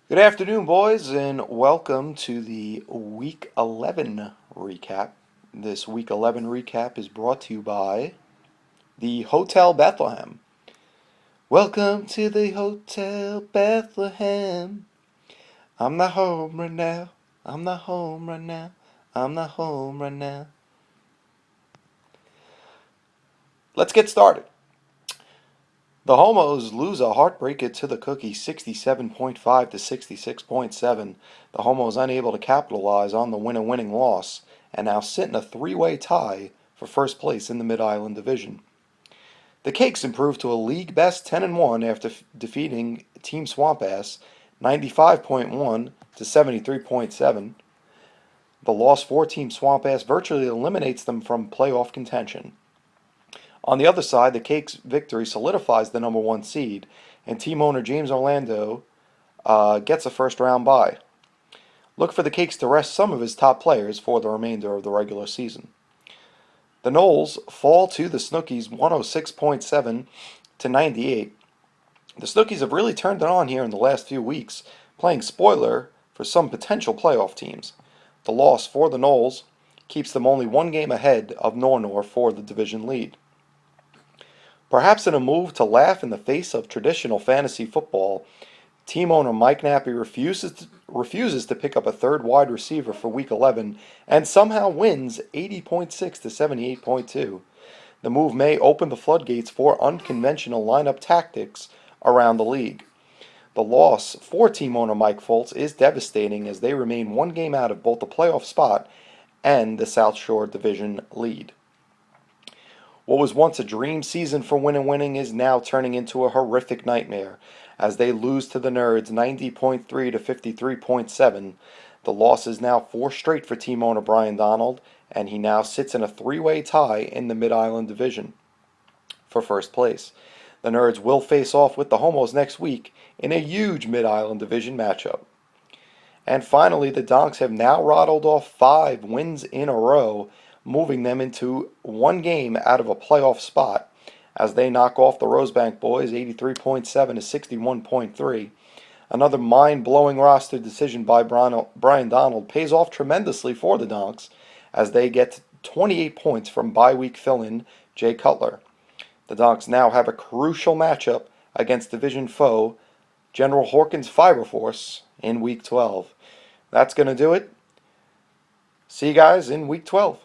Good afternoon, boys, and welcome to the Week 11 recap. This Week 11 recap is brought to you by the Hotel Bethlehem. Welcome to the Hotel Bethlehem. I'm not home right now. I'm not home right now. I'm not home right now. Let's get started. The Homos lose a heartbreaker to the Cookie 67.5 to 66.7. The Homos unable to capitalize on the winning loss and now sit in a three-way tie for first place in the Mid-Island Division. The Cakes improved to a league best 10-1 after defeating Team Swampass 95.1 to 73.7. The loss for Team Swampass virtually eliminates them from playoff contention. On the other side, the Cakes' victory solidifies the number one seed, and team owner James Orlando gets a first round bye. Look for the Cakes to rest some of his top players for the remainder of the regular season. The Knolls fall to the Snookies 106.7 to 98. The Snookies have really turned it on here in the last few weeks, playing spoiler for some potential playoff teams. The loss for the Knolls keeps them only one game ahead of Nornor for the division lead. Perhaps in a move to laugh in the face of traditional fantasy football, team owner Mike Nappy refuses to pick up a third wide receiver for Week 11 and somehow wins 80.6 to 78.2. The move may open the floodgates for unconventional lineup tactics around the league. The loss for team owner Mike Foltz is devastating as they remain one game out of both the playoff spot and the South Shore Division lead. What was once a dream season for winning is now turning into a horrific nightmare as they lose to the Nerds 90.3 to 53.7. The loss is now four straight for team owner Brian Donald, and he now sits in a three-way tie in the Mid-Island Division for first place. The Nerds will face off with the Homos next week in a huge Mid-Island Division matchup. And finally, the Donks have now rattled off 5 wins in a row, moving them into one game out of a playoff spot as they knock off the Rosebank boys 83.7 to 61.3. Another mind-blowing roster decision by Brian Donald pays off tremendously for the Donks as they get 28 points from bye-week fill-in Jay Cutler. The Donks now have a crucial matchup against division foe General Hawkins Fiber Force in Week 12. That's going to do it. See you guys in Week 12.